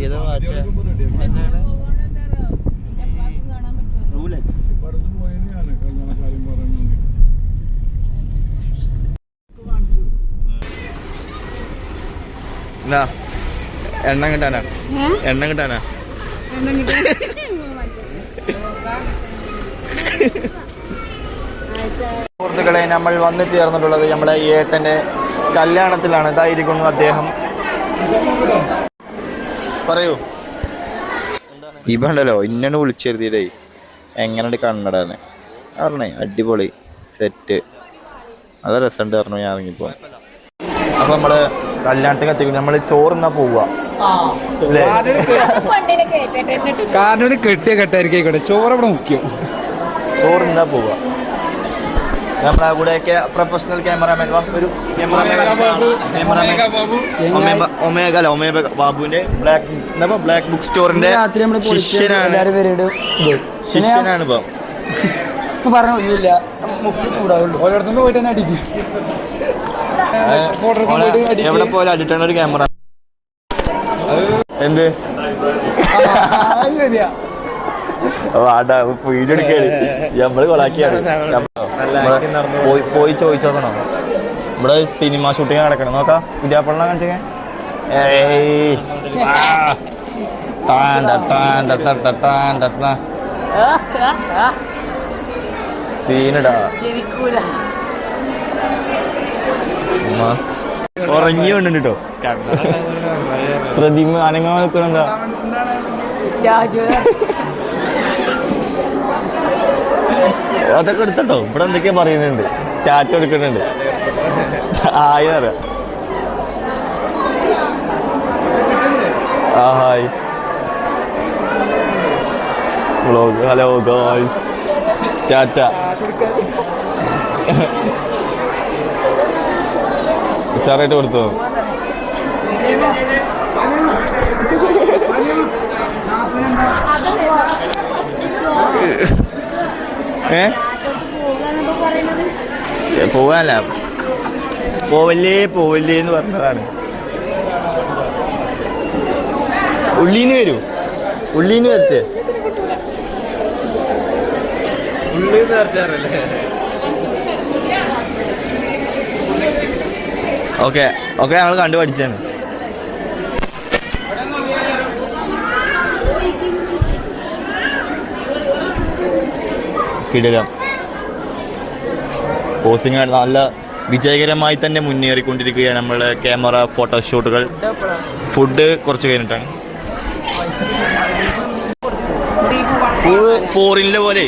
ഏതാ വാച്ച് റൂലെസ് എണ്ണം കിട്ടാനാ സുഹൃത്തുക്കളെ, നമ്മൾ വന്നു ചേർന്നിട്ടുള്ളത് നമ്മളെ ഏട്ടൻ്റെ കല്യാണത്തിലാണ്. ഇതായിരിക്കുന്നു അദ്ദേഹം. പറയൂ. ഇവണ്ടല്ലോ ഇന്നോട് വിളിച്ചെഴുതിയതേ എങ്ങനെയുണ്ട് കണ്ണടാന്ന് പറഞ്ഞേ. അടിപൊളി സെറ്റ്, അത് രസമുണ്ട് പറഞ്ഞു. ഞാൻ ഇറങ്ങിപ്പോ അപ്പൊ നമ്മള് കല്യാണത്തിന് എത്തിക്കും. നമ്മള് ചോറിന്നാ പോവുക. കാരണം കെട്ടിയ കെട്ടായിരിക്കോട്ടെ, ചോറവിടെ മുഖ്യം. ചോറിന്നാ പോവുക. നമ്മളെ കൂടെ പ്രൊഫഷണൽ ക്യാമറാമാൻ ഒരു ഒമേഗ ബാബുവിന്റെ ബ്ലാക്ക് ബുക്ക് സ്റ്റോറിന്റെ ശിഷ്യനാണ് ഇപ്പൊ പറഞ്ഞില്ല. ഓരോരുത്തന്ന് പോയിട്ട് തന്നെ അടിക്കും. എവിടെ പോലെ അടിട്ടാണ് ഒരു ക്യാമറ. എന്ത് വീഡിയോ എടുക്കാണ് നമ്മള് കൊളാക്കിയാണ്. പോയി ചോദിച്ചോക്കണം. ഇവിടെ സിനിമ ഷൂട്ടിങ് നടക്കണം. നോക്കാം പുതിയാപ്പള്ള കാണിച്ചേ. സീനടാ ഉറങ്ങി കൊണ്ടുണ്ട് കേട്ടോ. പ്രതിമ അനങ്ങാൻ നിൽക്കണെന്താ? അതൊക്കെ എടുത്തട്ടോ. ഇവിടെ എന്തൊക്കെയാ പറയുന്നുണ്ട്. ടാറ്റ എടുക്കുന്നുണ്ട്. ആയിരം ഹായ് വ്ളോഗ്. ഹലോ ഗോയ്സ്, ടാറ്റ. ഉഷാറായിട്ട് കൊടുത്തോ. പോവാനല്ല, പോവല്ലേ എന്ന് പറഞ്ഞതാണ്. ഉള്ളീന്ന് വരൂ, ഉള്ളീന്ന് വരട്ടെ. ഓക്കെ ഞങ്ങൾ കണ്ടു പഠിച്ചാണ്. കിടിലം പോസിംഗ് ആയിട്ട് നല്ല വിജയകരമായി തന്നെ മുന്നേറിക്കൊണ്ടിരിക്കുകയാണ് നമ്മളെ ക്യാമറ ഫോട്ടോഷൂട്ടുകൾ. ഫുഡ് കുറച്ച് കഴിഞ്ഞിട്ടാണ്. ഫോറിനിലെ പോലെ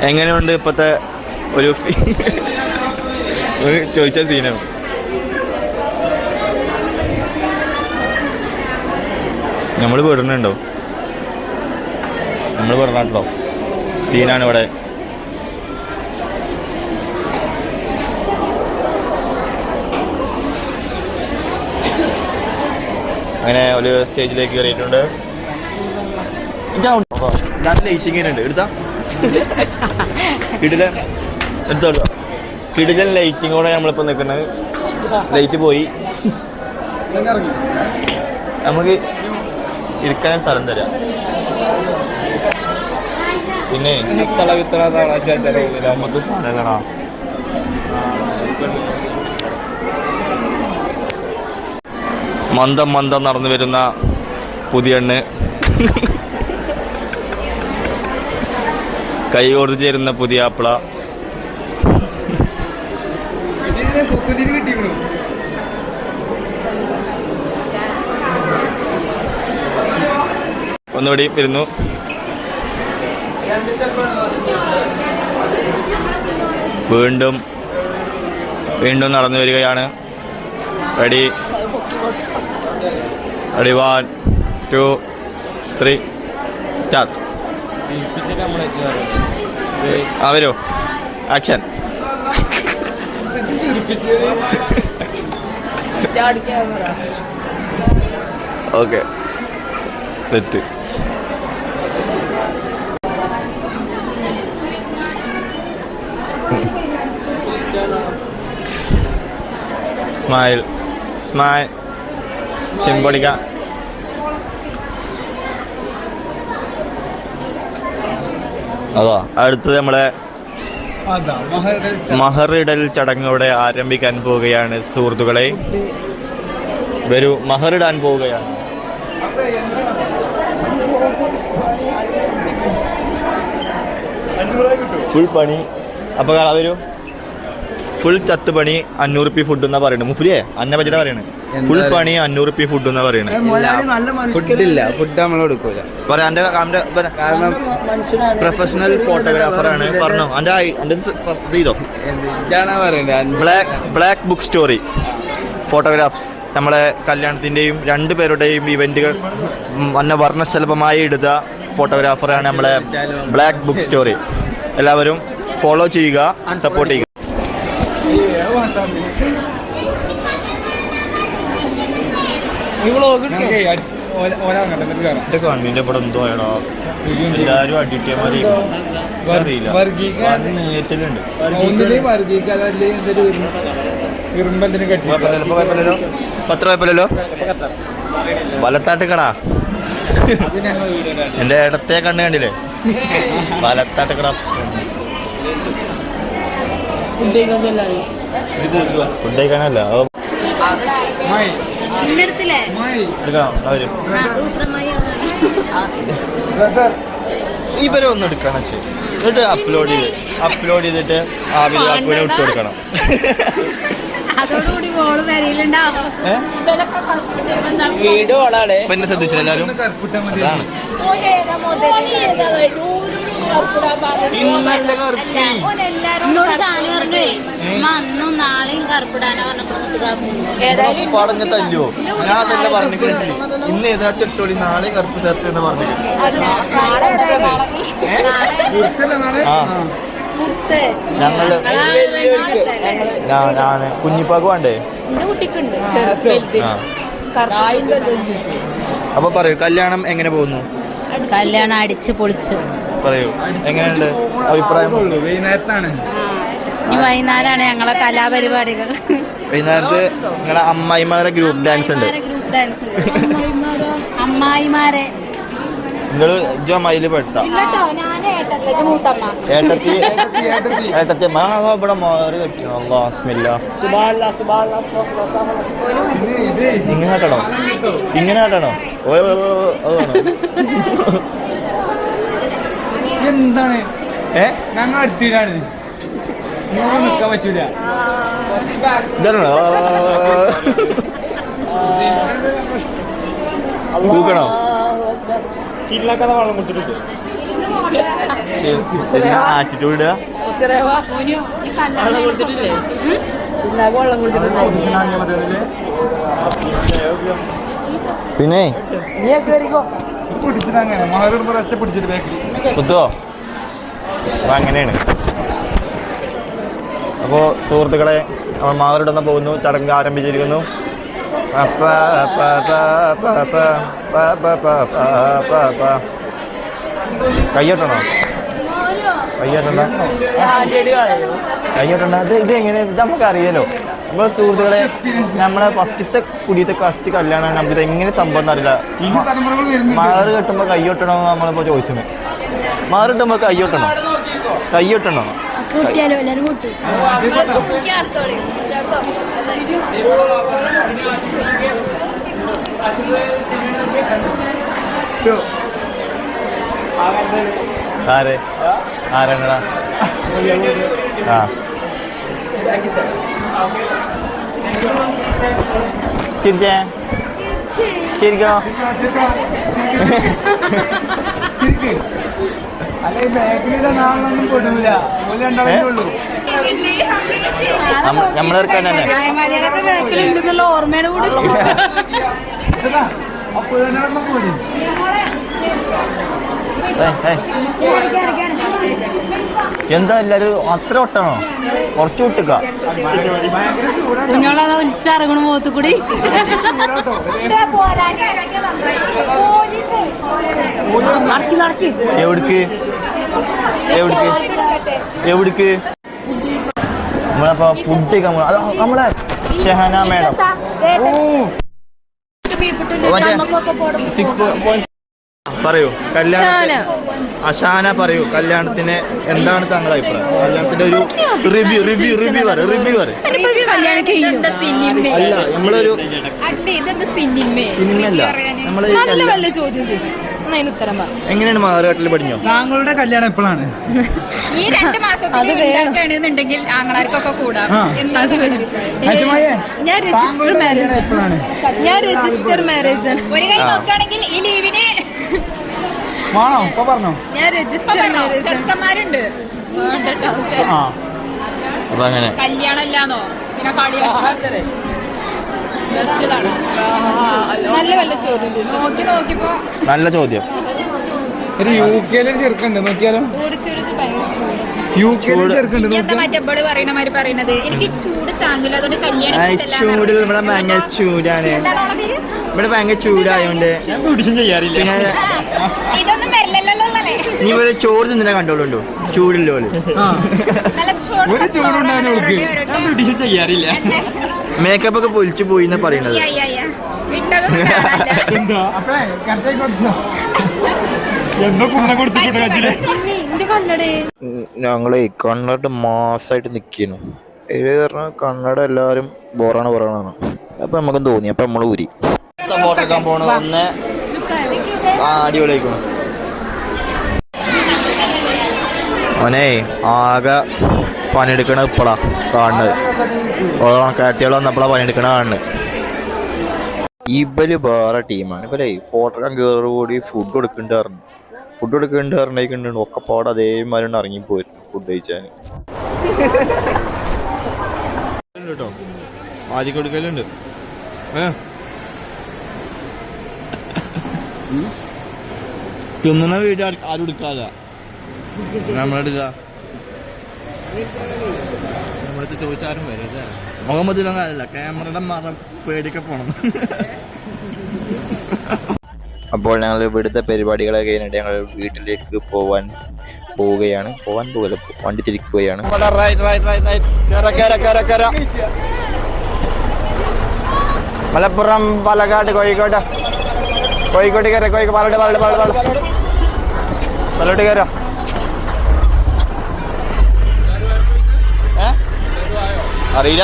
എങ്ങനെയുണ്ട് ഇപ്പത്തെ ഒരു ചോദിച്ച സീനാണ്. നമ്മൾ വിടുന്നുണ്ടോ? നമ്മൾ വിടണോ? സീനാണ് ഇവിടെ. അങ്ങനെ ഒരു സ്റ്റേജിലേക്ക് കയറിയിട്ടുണ്ട്. ലൈറ്റിംഗ് ഉണ്ട്. എടുത്താ എടുത്തോളൂ. കിടിലൻ ലൈറ്റിങ്ങോടെ നമ്മളിപ്പോൾ നിൽക്കുന്നത്. ലൈറ്റ് പോയി. നമുക്ക് ഇരിക്കാൻ സ്ഥലം തരാം. പിന്നെ നമുക്ക് സ്ഥലങ്ങളാ. മന്ദം നടന്നു വരുന്ന പുതിയണ്ണ്, കൈ കൊടുത്തു ചേരുന്ന പുതിയ ആപ്പിള. ഒന്നുകൂടി വരുന്നു. വീണ്ടും നടന്നു വരികയാണ്. Ready 1 2 3 start. വരൂ, action. Okay, set. Smile smile ചെമ്പൊടിക്ക. അതോ അടുത്തത് നമ്മളെ മഹറിടൽ ചടങ്ങോടെ ആരംഭിക്കാൻ പോവുകയാണ് സുഹൃത്തുക്കളെ. വരൂ, മഹറിടാൻ പോവുകയാണ്. ഫുൾ പണി. അപ്പോൾ വരൂ, ഫുൾ ചത്ത് പണി 500 റുപ്യ ഫുഡ് എന്നാ പറയുന്നത്. മുഫ്ലിയെ അന്നെ പറ്റിട്ടാ പറയണേ. ഫുൾ പണി 500 റുപ്യ ഫുഡ് എന്നാ പറയണേ. ഫുഡില്ല, ഫുഡ് നമ്മൾ കൊടുക്കൂല. പറയാ എൻ്റെ കാരണം പ്രൊഫഷണൽ ഫോട്ടോഗ്രാഫറാണ്. പറഞ്ഞോ എൻ്റെ ഇതോ ബ്ലാക്ക് ബുക്ക് സ്റ്റോറി ഫോട്ടോഗ്രാഫ്സ്. നമ്മളെ കല്യാണത്തിൻ്റെയും 2 പേരുടെയും ഇവൻറ്റുകൾ വന്ന വർണ്ണശലഭമായി എടുത്ത ഫോട്ടോഗ്രാഫറാണ് നമ്മളെ ബ്ലാക്ക് ബുക്ക് സ്റ്റോറി. എല്ലാവരും ഫോളോ ചെയ്യുക, സപ്പോർട്ട് ചെയ്യുക. കണ്ണിന്റെ ഇവിടെ എന്തോ ആണോ എല്ലാരും അഡിറ്റേമാരി അറിയില്ല. പത്ര കുഴപ്പമില്ലല്ലോ. വലത്താട്ട് കടാ എന്റെ ഇടത്തെ കണ്ണ് കണ്ടില്ലേ? വലത്താട്ട് കട. ഫുഡ് കഴിക്കാനല്ല ഇവരെ ഒന്ന് എടുക്കണം വെച്ച് എന്നിട്ട് അപ്ലോഡ് ചെയ്തിട്ട് ആവിലാക്കുവിനെ വിട്ടു കൊടുക്കണം. പിന്നെ ശ്രദ്ധിച്ചില്ല എല്ലാവരും. അതാണ് പറഞ്ഞ തല്ലോ. ഞാൻ തന്നെ പറഞ്ഞിട്ടില്ല. ഇന്ന് ഏതാ ചെട്ടോളി നാളെ കറുപ്പ് ചേർത്ത് എന്ന് പറഞ്ഞിട്ട്. ഞങ്ങള് ഞാന് കുഞ്ഞിപ്പാക്ക് വേണ്ടേ? അപ്പൊ പറയൂ, കല്യാണം എങ്ങനെ പോകുന്നു? കല്യാണം അടിച്ച് പൊളിച്ചു. പറയൂ, എങ്ങനെയുണ്ട് അഭിപ്രായം? വൈകുന്നേരമാണ് ഞങ്ങളെ കലാപരിപാടികൾ. വൈകുന്നേരത്ത് നിങ്ങളെ അമ്മായിമാരെ ഗ്രൂപ്പ് ഡാൻസ് ഉണ്ട്. അമ്മായിമാരെ നിങ്ങള് ജമായില് പെടുത്താം. ഏട്ടത്തി ഇവിടെ മാറി കെട്ടിയോ? ഇങ്ങനെ ആട്ടണോ? ഇങ്ങനെ ആട്ടണോ? എന്താണ് ഞങ്ങൾ അടുത്തിട്ടാണ് നിക്കാൻ പറ്റൂല. ഇതാണോ തൂക്കണോ? ആറ്റിറ്റ്യൂഡ് പിന്നെ കുത്തുവോ? അപ്പൊ അങ്ങനെയാണ്. അപ്പോൾ സുഹൃത്തുക്കളെ, നമ്മൾ മാവരിടുന്ന പോകുന്നു. ചടങ്ങ് ആരംഭിച്ചിരിക്കുന്നു. കയ്യോട്ടണോ? കയ്യോട്ടണ്ട. ഇത് എങ്ങനെ? ഇത് നമുക്ക് അറിയാലോ. അപ്പോൾ സുഹൃത്തുക്കളെ, നമ്മളെ ഫസ്റ്റ് കല്യാണമാണ്. നമുക്കിത് എങ്ങനെ സംഭവം അറിയില്ല. മാറ് കെട്ടുമ്പോൾ കയ്യോട്ടണോ നമ്മളിപ്പോൾ ചോദിച്ചത്. മാറ് കിട്ടുമ്പോൾ കയ്യോട്ടണോ? ആരാണടാ? ആ ചിരിക്കണോ? നമ്മളെടുക്കാൻ തന്നെ ഓർമ്മയുടെ കൂടി എന്താ എല്ലാരും അത്ര ഒട്ടണോ? കുറച്ച് വിട്ടുക. കുഞ്ഞോളത് ഒലിച്ചിറങ്ങണ മുഖത്ത് കൂടി. എവിടേക്ക് നമ്മളപ്പോ ഫുഡ് കഴിക്കാൻ പോകണം. അത് നമ്മളെ ഷെഹന മേഡം പറയൂ കല്യാണത്തിന് അഷാന പറയൂ കല്യാണത്തിന് എന്താണ് താങ്കളുടെ അഭിപ്രായം? കല്യാണത്തിന്റെ ഒരു റിവ്യൂ അല്ല നമ്മളൊരു സിനിമയല്ല നമ്മള് എങ്ങനെയാണ് മാറുകാട്ടിൽ പഠിഞ്ഞോ? താങ്കളുടെ കല്യാണം എപ്പോഴാണ്? ഈ 2 മാസത്തിനുണ്ടെങ്കിൽ ആങ്ങളാർക്കൊക്കെ കൂടാം. ഞാൻ രജിസ്റ്റർ മാരേജ് എപ്പോഴാണ്? ഒരു കൈ നോക്കുകയാണെങ്കിൽ ഈ ലീവിന് വേണോ ഇപ്പൊ പറഞ്ഞോ? ഞാൻ രജിസ്റ്റർ മാരേജ് ചെറുക്കന്മാരുണ്ട്. അപ്പൊ അങ്ങനെ കല്യാണം ഇല്ലാന്നോ പിന്നെ കളിയാക്കി നല്ല വല്ല ചോദ്യം ചോദിച്ചു നോക്കിപ്പോ നല്ല ചോദ്യം. ഒരു UK ചെറുക്കുണ്ട് നോക്കിയാലോ? ഓടിച്ചൊരു ഭയങ്കര ചൂട്. UK ചെറുക്കുണ്ട് എന്താ മറ്റേ പറയണ മാതിരി പറയണത് എനിക്ക് ചൂട് താങ്ങില്ല അതുകൊണ്ട് കല്യാണം ഇഷ്ടമല്ല. ചൂടിൽ ഇവിടെ ഭയങ്കര ചൂടാണ്. ഇവിടെ ഭയങ്കര ചൂടായോണ്ട് പിന്നെ ഇതൊന്നും വരില്ലല്ലോ അല്ലേ? നീ ഇവിടെ ചോറ് തിന്നിനെ കണ്ടോളുണ്ടോ? ചൂടില്ലോ നല്ല ഒരു ചൂടുണ്ടായിരുന്നു ചെയ്യാറില്ല. മേക്കപ്പ് ഒക്കെ പൊലിച്ചു പോയി എന്നാ പറയണത്. വിട്ടതൊന്നും കാണാനില്ല. എന്റെ ഞങ്ങളെ കണ്ണട മാസായിട്ട് നിക്കുന്നു. പറഞ്ഞ കണ്ണട എല്ലാരും ബോറാണ്. അപ്പൊ നമുക്ക് തോന്നി. അപ്പൊ നമ്മള് ഊരി ഫോട്ടോ എടുക്കാൻ പോണ ഒന്ന് അടിപൊളിയായിക്കോണം. അവനെ ആകെ പണിയെടുക്കണ ഇപ്പളാ കാണുന്നത്. ഓണക്കാരത്തികൾ വന്നപ്പോഴാ പണിയെടുക്കണ കാണുന്നത്. ഇവര് വേറെ ടീമാണ്. ഇവരെ ഫോട്ടോ എടുക്കാൻ കയറുകൂടി ഫുഡ് കൊടുക്കണ്ടായിരുന്നു ഒക്കെപ്പാട് അതേമാതിരി ഇറങ്ങിപ്പോയിരുന്നു ഫുഡ് കഴിച്ചാന്. കേട്ടോ ആദ്യം കൊടുക്കലുണ്ട്. തിന്നുന്ന വീഡിയോ ആരും എടുക്കാതെ നമ്മളെടുക്ക ചോദിച്ചാരും വരും. മുഖമ്മദിലും കാര്യമില്ല, ക്യാമറയുടെ മറ പേടിക്കെ പോണം. അപ്പോൾ ഞങ്ങൾ ഇവിടുത്തെ പരിപാടികളൊക്കെ കഴിഞ്ഞിട്ട് ഞങ്ങൾ വീട്ടിലേക്ക് പോവുകയാണ്. വണ്ടി തിരിക്കുകയാണ്. മലപ്പുറം, പാലക്കാട്, കോഴിക്കോട് കയറ, പാലോട്ട് കയറ. അറിയില്ല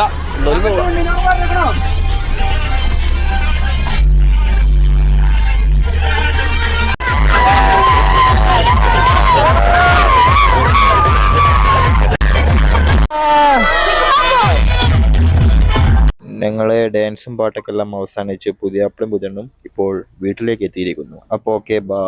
ഞങ്ങളെ ഡാൻസും പാട്ടൊക്കെ എല്ലാം അവസാനിച്ച് പുതിയ പുതിയണ്ണും ഇപ്പോൾ വീട്ടിലേക്ക് എത്തിയിരിക്കുന്നു. അപ്പോൾ ഓക്കെ, ബൈ.